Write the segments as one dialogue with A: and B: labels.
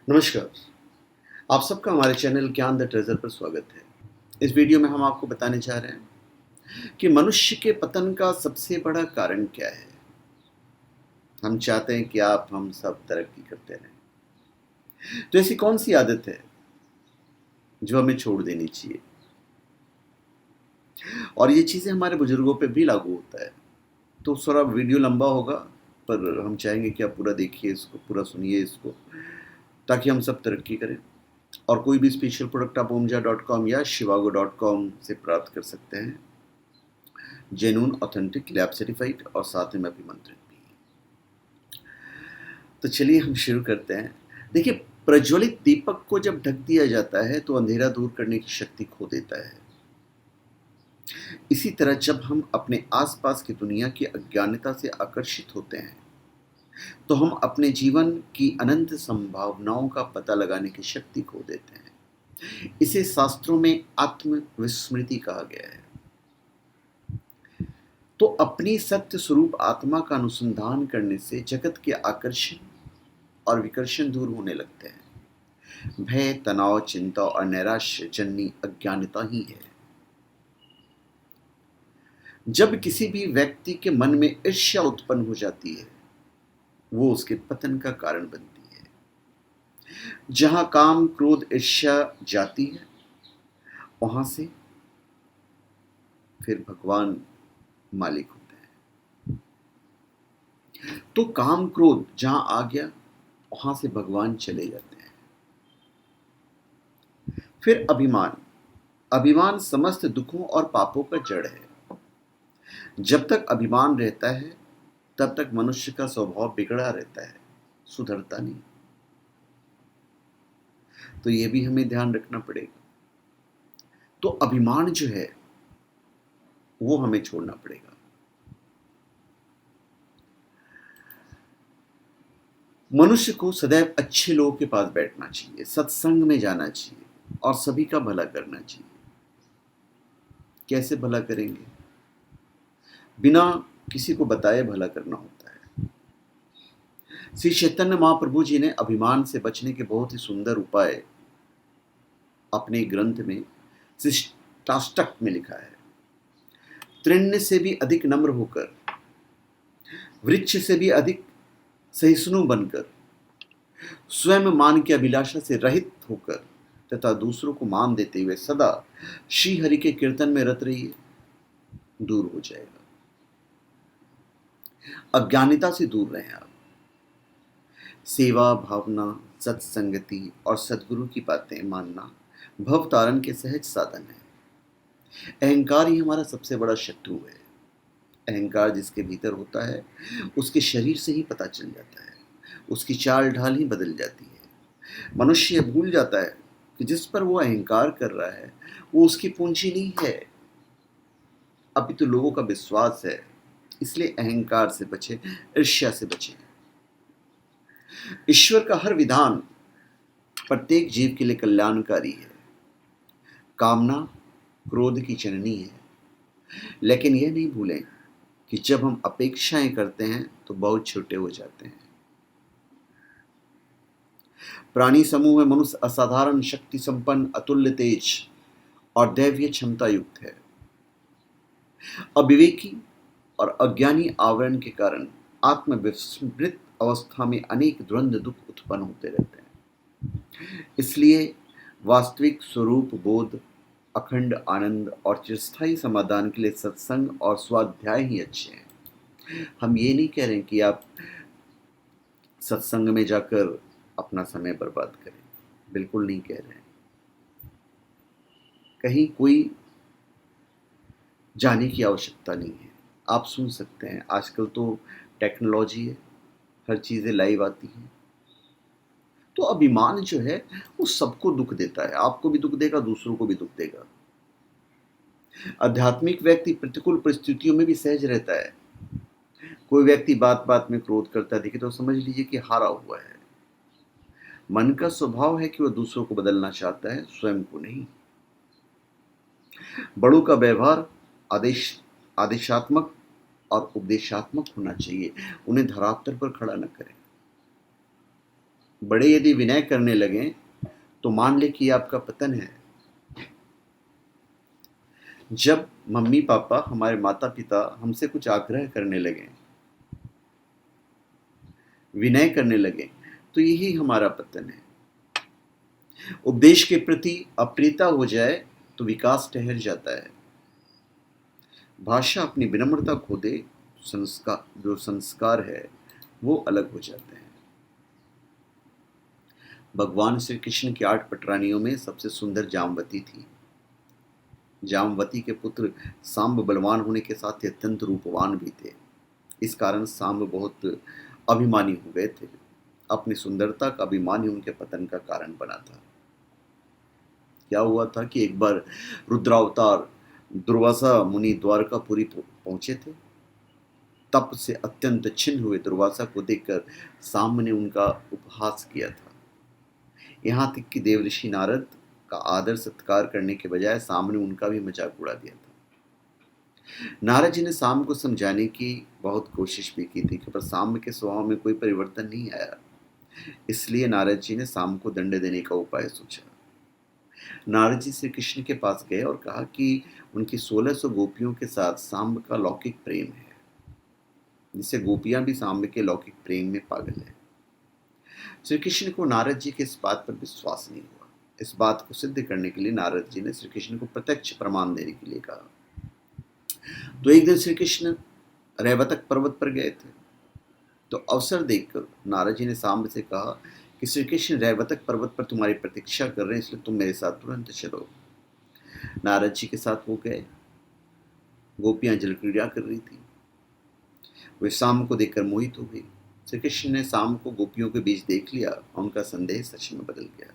A: नमस्कार। आप सबका हमारे चैनल ज्ञान द ट्रेजर पर स्वागत है। इस वीडियो में हम आपको बताने जा रहे हैं कि मनुष्य के पतन का सबसे बड़ा कारण क्या है। हम चाहते हैं कि हम सब तरक्की करते रहें, तो ऐसी कौन सी आदत है जो हमें छोड़ देनी चाहिए। और ये चीज़ें हमारे बुजुर्गों पे भी लागू होता है। तो थोड़ा वीडियो लंबा होगा, पर हम चाहेंगे कि आप पूरा देखिए इसको, पूरा सुनिए इसको, ताकि हम सब तरक्की करें। और कोई भी स्पेशल प्रोडक्ट आप ओमजा.com या shivago.com से प्राप्त कर सकते हैं। जेन्युइन, ऑथेंटिक, लैब सर्टिफाइड और साथ में अभिमंत्रित भी। तो चलिए हम शुरू करते हैं। देखिए, प्रज्वलित दीपक को जब ढक दिया जाता है तो अंधेरा दूर करने की शक्ति खो देता है। इसी तरह जब हम अपने आसपास की दुनिया की अज्ञानता से आकर्षित होते हैं तो हम अपने जीवन की अनंत संभावनाओं का पता लगाने की शक्ति खो देते हैं। इसे शास्त्रों में आत्मविस्मृति कहा गया है। तो अपनी सत्य स्वरूप आत्मा का अनुसंधान करने से जगत के आकर्षण और विकर्षण दूर होने लगते हैं। भय, तनाव, चिंता और नैराश्य जन्य अज्ञानता ही है। जब किसी भी व्यक्ति के मन में ईर्ष्या उत्पन्न हो जाती है, वो उसके पतन का कारण बनती है। जहां काम, क्रोध, ईर्ष्या जाती है, वहां से फिर भगवान मालिक होते हैं। तो काम, क्रोध जहां आ गया, वहां से भगवान चले जाते हैं। फिर अभिमान। अभिमान समस्त दुखों और पापों का जड़ है। जब तक अभिमान रहता है तब तक मनुष्य का स्वभाव बिगड़ा रहता है, सुधरता नहीं। तो यह भी हमें ध्यान रखना पड़ेगा। तो अभिमान जो है वो हमें छोड़ना पड़ेगा। मनुष्य को सदैव अच्छे लोगों के पास बैठना चाहिए, सत्संग में जाना चाहिए और सभी का भला करना चाहिए। कैसे भला करेंगे? बिना किसी को बताए भला करना होता है। श्री चैतन्य महाप्रभु जी ने अभिमान से बचने के बहुत ही सुंदर उपाय अपने ग्रंथ में शिष्टाष्टक में लिखा है। तृण्य से भी अधिक नम्र होकर, वृक्ष से भी अधिक सहिष्णु बनकर, स्वयं मान की अभिलाषा से रहित होकर तथा दूसरों को मान देते हुए सदा श्री हरि के कीर्तन में रत रहिए, दूर हो जाएगा। अज्ञानिता से दूर रहें आप। सेवा भावना, सत्संगति और सद्गुरु की बातें मानना भव तारण के सहज साधन है। अहंकार ही हमारा सबसे बड़ा शत्रु है। अहंकार जिसके भीतर होता है उसके शरीर से ही पता चल जाता है, उसकी चाल ढाल ही बदल जाती है। मनुष्य भूल जाता है कि जिस पर वो अहंकार कर रहा है वो उसकी पूंजी नहीं है, अभी तो लोगों का विश्वास है। इसलिए अहंकार से बचे, ईर्ष्या से बचे। ईश्वर का हर विधान प्रत्येक जीव के लिए कल्याणकारी है। कामना क्रोध की जननी है, लेकिन यह नहीं भूलें कि जब हम अपेक्षाएं करते हैं तो बहुत छोटे हो जाते हैं। प्राणी समूह में मनुष्य असाधारण शक्ति संपन्न, अतुल्य तेज और दैवीय क्षमता युक्त है। अविवेकी और अज्ञानी आवरण के कारण आत्मविस्मृत अवस्था में अनेक द्वंद्व दुख उत्पन्न होते रहते हैं। इसलिए वास्तविक स्वरूप बोध, अखंड आनंद और चिरस्थायी समाधान के लिए सत्संग और स्वाध्याय ही अच्छे हैं। हम ये नहीं कह रहे कि आप सत्संग में जाकर अपना समय बर्बाद करें, बिल्कुल नहीं कह रहे हैं। कहीं कोई जाने की आवश्यकता नहीं है, आप सुन सकते हैं। आजकल तो टेक्नोलॉजी है, हर चीज़ें लाइव आती हैं। तो अभिमान जो है वो सबको दुख देता है, आपको भी दुख देगा, दूसरों को भी दुख देगा। आध्यात्मिक व्यक्ति प्रतिकूल परिस्थितियों में भी सहज रहता है। कोई व्यक्ति बात बात में क्रोध करता दिखे तो समझ लीजिए कि हारा हुआ है। मन का स्वभाव है कि वह दूसरों को बदलना चाहता है, स्वयं को नहीं। बड़ों का व्यवहार आदेशात्मक और उपदेशात्मक होना चाहिए, उन्हें धरातल पर खड़ा न करें। बड़े यदि विनय करने लगें तो मान ले कि आपका पतन है। जब मम्मी पापा, हमारे माता पिता हमसे कुछ आग्रह करने लगें, विनय करने लगें, तो यही हमारा पतन है। उपदेश के प्रति अप्रियता हो जाए तो विकास ठहर जाता है। भाषा अपनी विनम्रता खो दे, जो संस्कार है वो अलग हो जाते हैं। भगवान श्री कृष्ण की 8 पटरानियों में सबसे सुंदर जामवती थी। जामवती के पुत्र सांब बलवान होने के साथ ही अत्यंत रूपवान भी थे। इस कारण सांब बहुत अभिमानी हो गए थे। अपनी सुंदरता का अभिमान ही उनके पतन का कारण बना था। क्या हुआ था कि एक बार रुद्रावतार दुर्वासा मुनि द्वारकापुरी पहुंचे थे। तप से अत्यंत छिन्न हुए दुर्वासा को देखकर सांब ने उनका उपहास किया था। यहाँ तक कि देवऋषि नारद का आदर सत्कार करने के बजाय सांब ने उनका भी मजाक उड़ा दिया था। नारद जी ने सांब को समझाने की बहुत कोशिश भी की थी, पर सांब के स्वभाव में कोई परिवर्तन नहीं आया। इसलिए नारद जी ने सांब को दंड देने का उपाय सोचा। नारद जी श्री कृष्ण के पास गए और कहा कि उनकी 1600 गोपियों के साथ सांब का लौकिक प्रेम है, जिससे गोपियां भी सांब के लौकिक प्रेम में पागल है। श्री कृष्ण को नारद जी के इस बात पर विश्वास नहीं हुआ। इस बात को सिद्ध करने के लिए नारद जी ने श्री कृष्ण को प्रत्यक्ष प्रमाण देने के लिए कहा। तो एक दिन श्री कृष्ण रैवतक पर्वत पर गए थे। तो अवसर देखकर नारद जी ने सांब से कहा कि श्री कृष्ण रैवतक पर्वत पर तुम्हारी प्रतीक्षा कर रहे हैं, इसलिए तुम मेरे साथ तुरंत चलो। नारद जी के साथ वो गए। गोपियां जल क्रीड़ा कर रही थी। वे सांब को देखकर मोहित हो गई। श्री कृष्ण ने सांब को गोपियों के बीच देख लिया और उनका संदेह सच में बदल गया।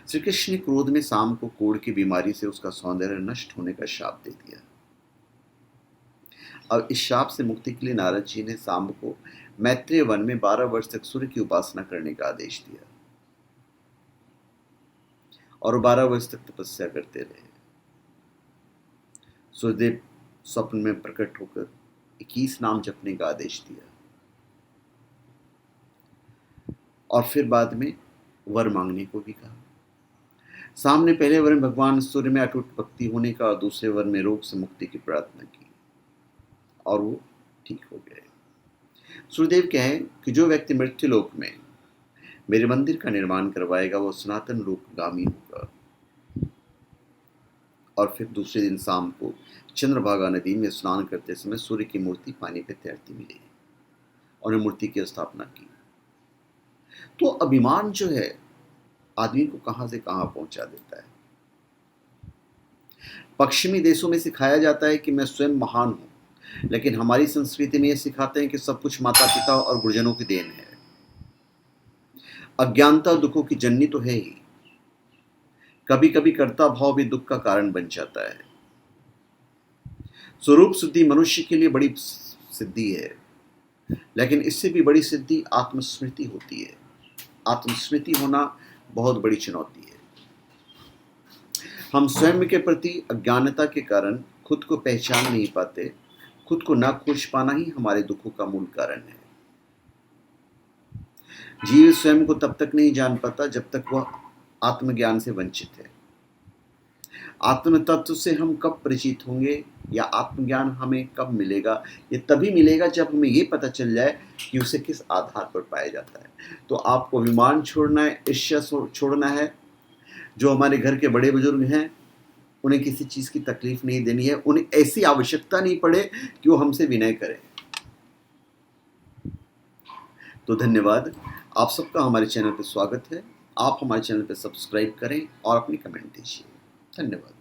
A: श्री कृष्ण ने क्रोध में सांब को कोढ़ की बीमारी से उसका सौंदर्य नष्ट होने का शाप दे दिया। अब इस शाप से मुक्ति के लिए नारद जी ने सांब को मैत्रेय वन में 12 वर्ष तक सूर्य की उपासना करने का आदेश दिया और 12 वर्ष तक तपस्या करते रहे। सूर्यदेव स्वप्न में प्रकट होकर 21 नाम जपने का आदेश दिया और फिर बाद में वर मांगने को भी कहा। सामने पहले वर में भगवान सूर्य में अटूट भक्ति होने का और दूसरे वर में रोग से मुक्ति की प्रार्थना की और वो ठीक हो गए। सूर्यदेव कहे कि जो व्यक्ति मृत्यु लोक में मेरे मंदिर का निर्माण करवाएगा वो सनातन लोकगामी होगा। और फिर दूसरे दिन शाम को चंद्रभागा नदी में स्नान करते समय सूर्य की मूर्ति पानी पे तैरती मिली और मूर्ति की स्थापना की। तो अभिमान जो है आदमी को कहां से कहां पहुंचा देता है। पश्चिमी देशों में सिखाया जाता है कि मैं स्वयं महान हूं, लेकिन हमारी संस्कृति में यह सिखाते हैं कि सब कुछ माता पिता और गुरुजनों की देन है। अज्ञानता दुखों की जननी तो है ही। कभी कभी कर्ता भाव भी दुख का कारण बन जाता है। स्वरूप सिद्धि मनुष्य के लिए बड़ी सिद्धि है, लेकिन इससे भी बड़ी सिद्धि आत्मस्मृति होती है। आत्मस्मृति होना बहुत बड़ी चुनौती है। हम स्वयं के प्रति अज्ञानता के कारण खुद को पहचान नहीं पाते। खुद को ना खोज पाना ही हमारे दुखों का मूल कारण है। जीव स्वयं को तब तक नहीं जान पाता जब तक वह आत्मज्ञान से वंचित है। आत्म तत्व से हम कब परिचित होंगे या आत्मज्ञान हमें कब मिलेगा? ये तभी मिलेगा जब हमें ये पता चल जाए कि उसे किस आधार पर पाया जाता है। तो आपको अभिमान छोड़ना है, ईर्ष्या छोड़ना है। जो हमारे घर के बड़े बुजुर्ग हैं उन्हें किसी चीज़ की तकलीफ नहीं देनी है। उन्हें ऐसी आवश्यकता नहीं पड़े कि वो हमसे विनय करें। तो धन्यवाद। आप सबका हमारे चैनल पर स्वागत है। आप हमारे चैनल पर सब्सक्राइब करें और अपनी कमेंट दीजिए। धन्यवाद।